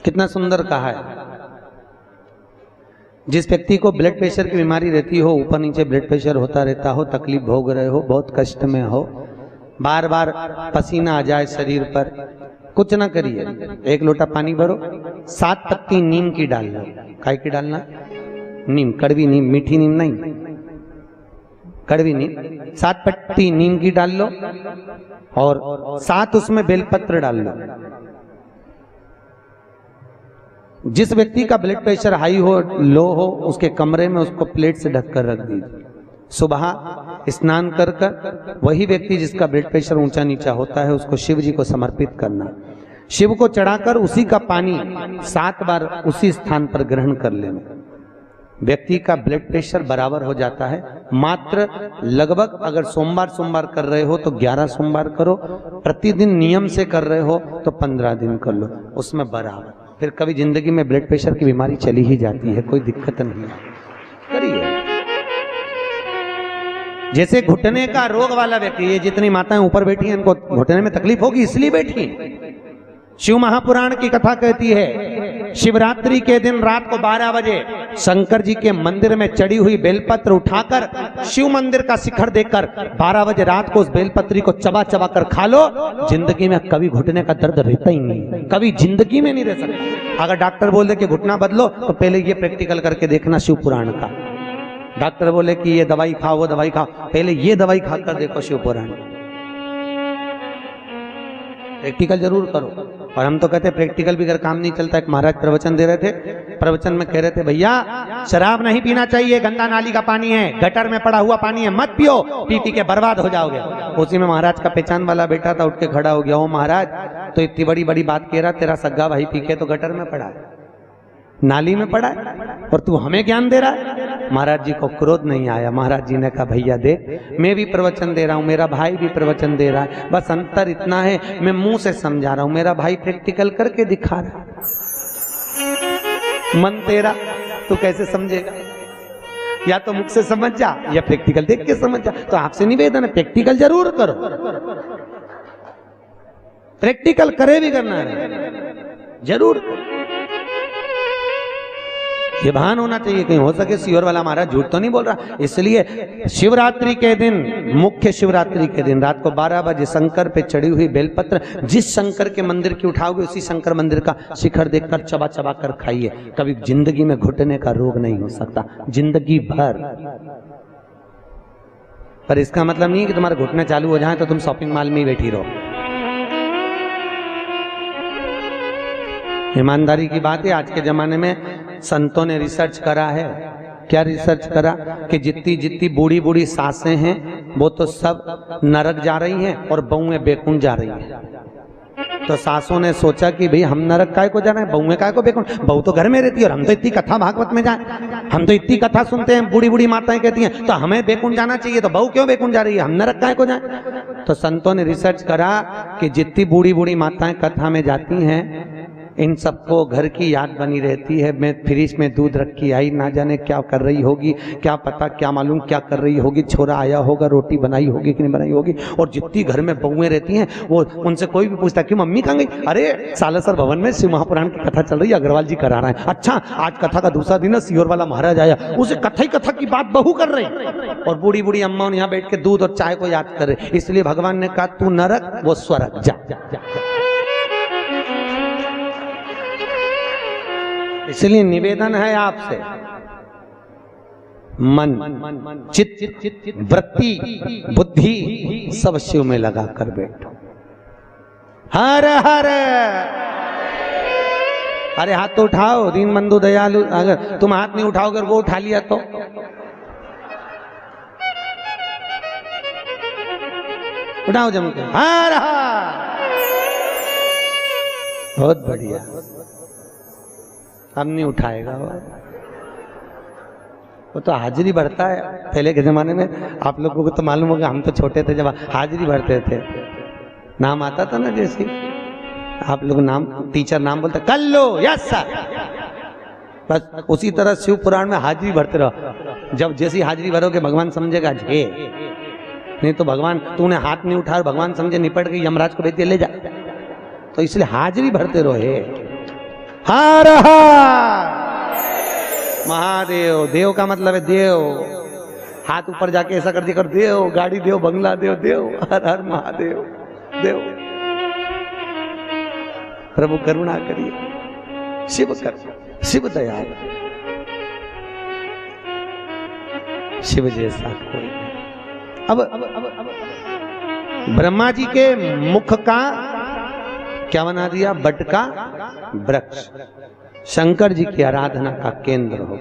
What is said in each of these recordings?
कितना सुंदर कहा है। जिस व्यक्ति को ब्लड प्रेशर की बीमारी रहती हो, ऊपर नीचे ब्लड प्रेशर होता रहता हो, तकलीफ भोग रहे हो, बहुत कष्ट में हो, बार बार पसीना आ जाए शरीर पर, कुछ ना करिए, एक लोटा पानी भरो, 7 पत्ती नीम की डाल लो। काय की डालना? नीम, कड़वी नीम, मीठी नीम नहीं, कड़वी नीम। 7 पत्ती नीम की डाल लो और 7 उसमें बेलपत्र डाल लो। जिस व्यक्ति का ब्लड प्रेशर हाई हो, लो हो, उसके कमरे में उसको प्लेट से ढककर रख दीजिए। सुबह स्नान कर कर वही व्यक्ति जिसका ब्लड प्रेशर ऊंचा नीचा होता है, उसको शिव जी को समर्पित करना। शिव को चढ़ाकर उसी का पानी 7 बार उसी स्थान पर ग्रहण कर लेना। व्यक्ति का ब्लड प्रेशर बराबर हो जाता है। मात्र लगभग अगर सोमवार कर रहे हो तो 11 सोमवार करो, प्रतिदिन नियम से कर रहे हो तो 15 दिन कर लो, उसमें बराबर। फिर कभी जिंदगी में ब्लड प्रेशर की बीमारी चली ही जाती है, कोई दिक्कत नहीं करिए। जैसे घुटने का रोग वाला व्यक्ति, ये जितनी माताएं ऊपर बैठी हैं, इनको घुटने में तकलीफ होगी इसलिए बैठी हैं। शिव महापुराण की कथा कहती है, शिवरात्रि के दिन रात को 12 बजे शंकर जी के मंदिर में चढ़ी हुई बेलपत्र उठाकर शिव मंदिर का शिखर देखकर 12 बजे रात को उस बेलपत्री को चबा चबा कर खा लो, जिंदगी में कभी घुटने का दर्द रहता ही नहीं, कभी जिंदगी में नहीं रह सकता। अगर डॉक्टर बोल दे कि घुटना बदलो तो पहले ये प्रैक्टिकल करके देखना शिव पुराण का। डॉक्टर बोले कि ये दवाई खाओ, वो दवाई खाओ, पहले ये दवाई खाकर देखो शिव पुराण। प्रैक्टिकल जरूर करो। और हम तो कहते हैं प्रैक्टिकल भी अगर काम नहीं चलता। एक महाराज प्रवचन दे रहे थे, प्रवचन में कह रहे थे, भैया शराब नहीं पीना चाहिए, गंदा नाली का पानी है, गटर में पड़ा हुआ पानी है, मत पियो, पी पी के बर्बाद हो जाओगे। उसी में महाराज का पहचान वाला बैठा था, उठ के खड़ा हो गया, ओ महाराज तो इतनी बड़ी बड़ी बात कह रहा, तेरा सग्गा भाई पी के तो गटर में पड़ा है, नाली में पड़ा है, और तू हमें ज्ञान दे रहा है। महाराज जी को क्रोध नहीं आया। महाराज जी ने कहा, भैया देख, मैं भी प्रवचन दे रहा हूँ, मेरा भाई भी प्रवचन दे रहा है, बस अंतर इतना है मैं मुंह से समझा रहा हूँ, मेरा भाई प्रैक्टिकल करके दिखा रहा है। मन तेरा, तू कैसे समझेगा? या तो मुख से समझ जा या प्रैक्टिकल देख के समझ जा। तो आपसे निवेदन है, प्रैक्टिकल जरूर करो, प्रैक्टिकल करे भी करना है जरूर। ये भान होना चाहिए, कहीं हो सके सियोर वाला महाराज झूठ तो नहीं बोल रहा। इसलिए शिवरात्रि के दिन, मुख्य शिवरात्रि के दिन रात को 12 बजे शंकर पे चढ़ी हुई बेलपत्र, जिस शंकर के मंदिर की उठाओगे उसी शंकर मंदिर का शिखर देखकर चबा चबा कर खाइए। कभी जिंदगी में घुटने का रोग नहीं हो सकता, जिंदगी भर। पर इसका मतलब नहीं है कि तुम्हारे घुटने चालू हो जाए तो तुम शॉपिंग मॉल में ही बैठी रहो। ईमानदारी की बात है, आज के जमाने में संतों ने रिसर्च करा है। क्या रिसर्च करा? कि जितनी जितनी बूढ़ी बूढ़ी सासें हैं वो तो सब नरक जा रही हैं और बहुएं बेकुंठ जा रही हैं। तो सासों ने सोचा कि भाई हम नरक काय को जा रहे हैं, बहुएं काय को बेकुंठ? बहू तो घर में रहती है और हम तो इतनी कथा भागवत में जाए, हम तो इतनी कथा सुनते हैं, बूढ़ी बूढ़ी माताएं कहती हैं, तो हमें बेकुंठ जाना चाहिए, तो बहू क्यों बेकुंठ जा रही है, हम नरक काय को जाए? तो संतों ने रिसर्च करा कि जितनी बूढ़ी बूढ़ी माताएं कथा में जाती हैं, इन सबको घर की याद बनी रहती है। मैं फ्रिज में दूध रखी आई, ना जाने क्या कर रही होगी, क्या पता, क्या मालूम क्या कर रही होगी, छोरा आया होगा, रोटी बनाई होगी कि नहीं बनाई होगी। और जितनी घर में बहुएं रहती हैं, वो उनसे कोई भी पूछता कि मम्मी कहाँ गई? अरे सालासर भवन में शिव महापुराण की कथा चल रही है, अग्रवाल जी करा रहे हैं। अच्छा, आज कथा का दूसरा दिन है, सियोर वाला महाराज आया, उसे कथा ही कथा की बात बहू कर रही, और बूढ़ी बूढ़ी अम्मा यहाँ बैठ के दूध और चाय को याद कर रहे। इसलिए भगवान ने कहा, तू नरक वो स्वर्ग जा। इसलिए निवेदन है आपसे, मन, चित्त, वृत्ति, बुद्धि सब शिव में लगा कर बैठो। हर हर। अरे हाथ तो उठाओ, दीनबंधु दयालु। अगर तुम हाथ नहीं उठाओगे, वो उठा लिया तो उठाओ जम के। हर हर। बहुत बढ़िया। हम नहीं उठाएगा वो तो हाजिरी भरता है। पहले के जमाने में आप लोगों को तो मालूम होगा, हम तो छोटे थे जब हाजिरी भरते थे, नाम आता था ना, जैसे आप लोग नाम, टीचर नाम बोलते, कर लो, यस सर, बस उसी तरह शिव पुराण में हाजिरी भरते रहो। जब जैसी हाजिरी भरोगे भगवान समझेगा झे, नहीं तो भगवान, तूने हाथ नहीं उठा, भगवान समझे निपट गई, यमराज को भेज दिया ले जा। तो इसलिए हाजिरी भरते रहो। हर हर महादेव। देव का मतलब है देव। हाथ ऊपर जाके ऐसा कर दिया कर, देव गाड़ी देव, बंगला देव, देव हर हर महादेव देव। प्रभु करुणा करिए, शिव कर, शिव दयाल, शिव जैसा कोई नहीं। अब ब्रह्मा जी के मुख का क्या बना दिया? बट का वृक्ष। शंकर जी की आराधना का केंद्र हो।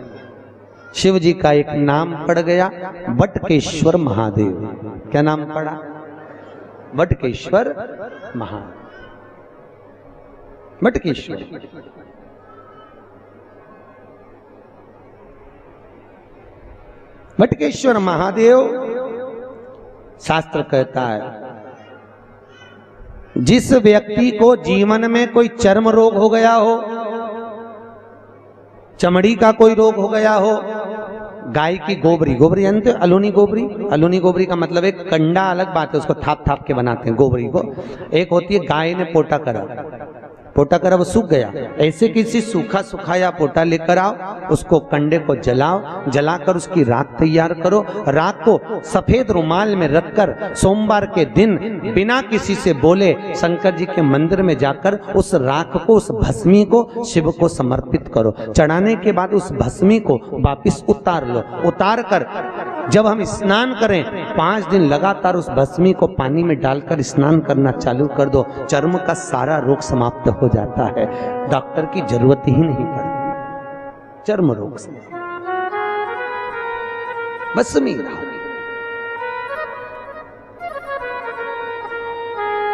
शिव जी का एक नाम पड़ गया, बटकेश्वर महादेव। क्या नाम पड़ा? बटकेश्वर महादेव। बटकेश्वर बटकेश्वर महादेव। शास्त्र कहता है जिस व्यक्ति को जीवन में कोई चर्म रोग हो गया हो, चमड़ी का कोई रोग हो गया हो, गाय की गोबरी, गोबरी जानते हो? अलूनी गोबरी। अलूनी गोबरी का मतलब एक कंडा अलग बात है, उसको थाप थाप के बनाते हैं गोबरी को। एक होती है गाय ने पोटा करा, पोटा करा वो सूख गया, ऐसे किसी सूखा सुखाया पोटा लेकर आओ, उसको कंडे को जलाओ, जलाकर उसकी राख तैयार करो। राख को सफेद रुमाल में रखकर सोमवार के दिन बिना किसी से बोले शंकर जी के मंदिर में जाकर उस राख को, उस भस्मी को शिव को समर्पित करो। चढ़ाने के बाद उस भस्मी को वापिस उतार लो। उतार कर जब हम स्नान करें 5 दिन लगातार उस भस्मी को पानी में डालकर स्नान करना चालू कर दो, चर्म का सारा रोग समाप्त हो जाता है। डॉक्टर की जरूरत ही नहीं पड़ती चर्म रोग से। भस्मी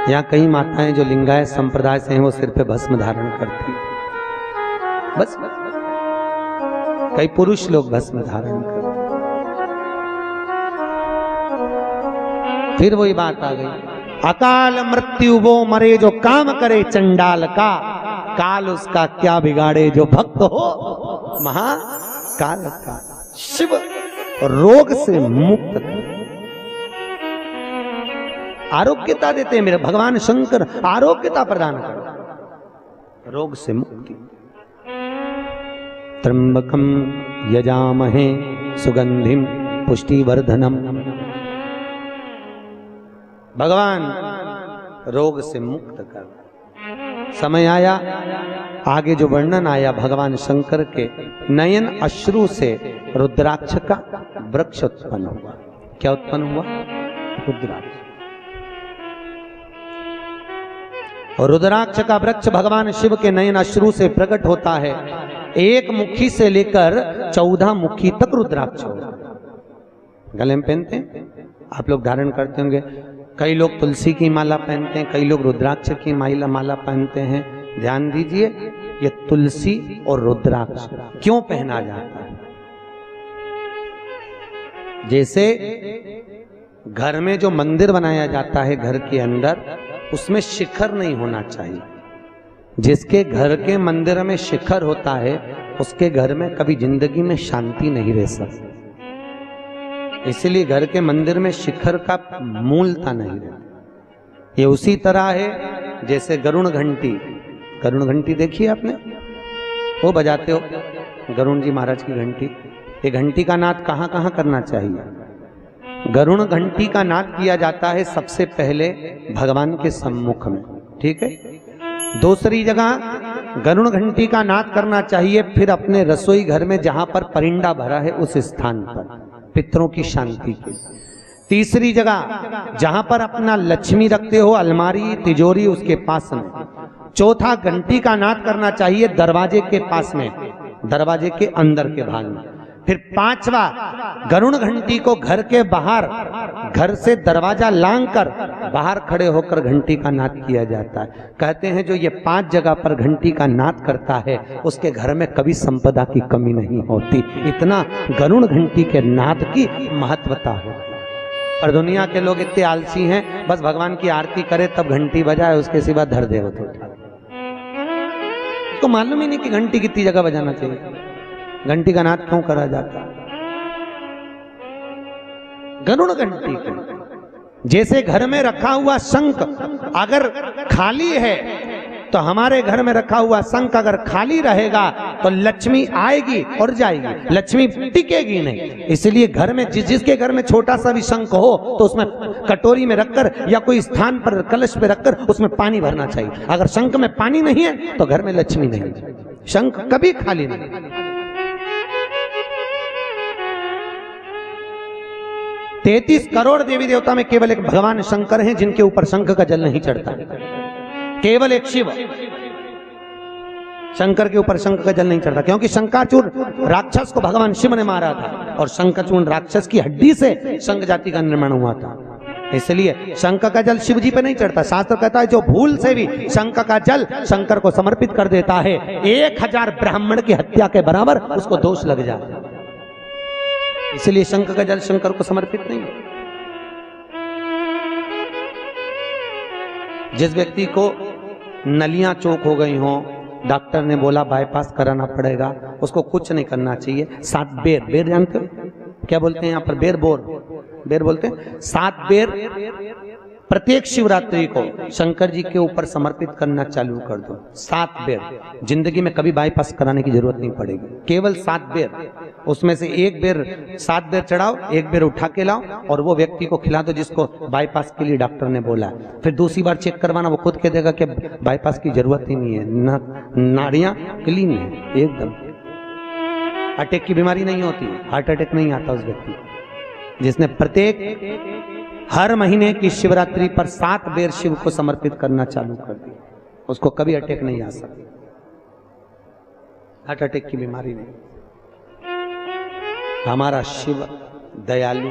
यहाँ कई माताएं जो लिंगायत संप्रदाय से हैं वो सिर पे भस्म धारण करती, बस कई पुरुष लोग भस्म धारण करते। फिर वही बात आ गई, अकाल मृत्यु वो मरे जो काम करे चंडाल का, काल उसका क्या बिगाड़े जो भक्त हो महाकाल का। शिव रोग से मुक्त आरोग्यता देते हैं। मेरे भगवान शंकर आरोग्यता प्रदान कर, रोग से मुक्ति। त्र्यंबकम यजामहे सुगंधिम पुष्टिवर्धनम। भगवान रोग से मुक्त कर। समय आया, आगे जो वर्णन आया भगवान शंकर के नयन अश्रु से रुद्राक्ष का वृक्ष उत्पन्न हुआ। क्या उत्पन्न हुआ? रुद्राक्ष। और रुद्राक्ष का वृक्ष भगवान शिव के नयन अश्रु से प्रकट होता है। एक मुखी से लेकर 14 मुखी तक रुद्राक्ष होगा। गले में पहनते हैं, आप लोग धारण करते होंगे। कई लोग तुलसी की माला पहनते हैं, कई लोग रुद्राक्ष की माला पहनते हैं। ध्यान दीजिए, ये तुलसी और रुद्राक्ष क्यों पहना जाता है? जैसे घर में जो मंदिर बनाया जाता है घर के अंदर, उसमें शिखर नहीं होना चाहिए। जिसके घर के मंदिर में शिखर होता है उसके घर में कभी जिंदगी में शांति नहीं रह सकती। इसलिए घर के मंदिर में शिखर का मूलता नहीं रहती। ये उसी तरह है जैसे गरुण घंटी। गरुण घंटी देखी है आपने? वो बजाते हो गरुण जी महाराज की घंटी। ये घंटी का नाद कहाँ कहाँ करना चाहिए? गरुण घंटी का नाद किया जाता है सबसे पहले भगवान के सम्मुख में, ठीक है। दूसरी जगह गरुण घंटी का नाद करना चाहिए फिर अपने रसोई घर में जहां पर परिंदा भरा है उस स्थान पर, पितरों की शांति के। तीसरी जगह जहां पर अपना लक्ष्मी रखते हो, अलमारी तिजोरी, उसके पास में। चौथा घंटी का नाद करना चाहिए दरवाजे के पास में, दरवाजे के अंदर के भाग में। फिर पांचवा, गरुण घंटी को घर के बाहर, घर से दरवाजा लांग कर बाहर खड़े होकर घंटी का नाद किया जाता है। कहते हैं जो ये 5 जगह पर घंटी का नाद करता है उसके घर में कभी संपदा की कमी नहीं होती। इतना गरुण घंटी के नाद की महत्वता है। और दुनिया के लोग इतने आलसी हैं, बस भगवान की आरती करे तब घंटी बजाए, उसके सिवा धर दे होते। उसको मालूम ही नहीं कि घंटी कितनी जगह बजाना चाहिए, घंटी का नाद क्यों करा जाता। गरुण घंटी के जैसे घर में रखा हुआ शंख अगर खाली है तो हमारे घर में रखा हुआ शंख अगर खाली रहेगा तो लक्ष्मी आएगी और जाएगी, लक्ष्मी टिकेगी नहीं। इसलिए घर में जिसके घर में छोटा सा भी शंख हो तो उसमें कटोरी में रखकर या कोई स्थान पर कलश पे रखकर उसमें पानी भरना चाहिए। अगर शंख में पानी नहीं है तो घर में लक्ष्मी नहीं, शंख कभी खाली नहीं। 33 करोड़ देवी देवता में केवल एक भगवान शंकर हैं जिनके ऊपर शंख का जल नहीं चढ़ता, केवल एक शिव शंकर के ऊपर शंख का जल नहीं चढ़ता, क्योंकि शंकाचूर राक्षस को भगवान शिव ने मारा था और शंकाचूर राक्षस की हड्डी से शंख जाति का निर्माण हुआ था, इसलिए शंख का जल शिव जी पे नहीं चढ़ता। शास्त्र कहता है जो भूल से भी शंख का जल शंकर को समर्पित कर देता है 1000 ब्राह्मण की हत्या के बराबर उसको दोष लग जाता है, इसलिए शंख का जल शंकर को समर्पित नहीं। जिस व्यक्ति को नलियां चौक हो गई हों, डॉक्टर ने बोला बाईपास कराना पड़ेगा, उसको कुछ नहीं करना चाहिए। 7 बेर, बेर जानते हो क्या बोलते हैं यहाँ पर? बेर, बेर बोलते हैं। 7 बेर प्रत्येक शिवरात्रि को शंकर जी के ऊपर समर्पित करना चालू कर दो। 7 बेर, जिंदगी में कभी बाईपास कराने की जरूरत नहीं पड़ेगी, केवल 7 बेर। उसमें से 1 बेर 7 बेर चढ़ाओ, 1 बेर उठा के लाओ और वो व्यक्ति को खिला दो जिसको बाईपास के लिए डॉक्टर ने बोला। फिर दूसरी बार चेक करवाना, वो खुद कह देगा कि बाईपास की जरूरत ही नहीं है, नाड़ियां क्लीन है एकदम, अटैक की बीमारी नहीं होती, हार्ट अटैक नहीं आता उस व्यक्ति जिसने प्रत्येक हर महीने की शिवरात्रि पर 7 बेर शिव को समर्पित करना चालू कर दिया, उसको कभी अटैक नहीं आ सकती, हार्ट अटैक की बीमारी नहीं। हमारा शिव दयालु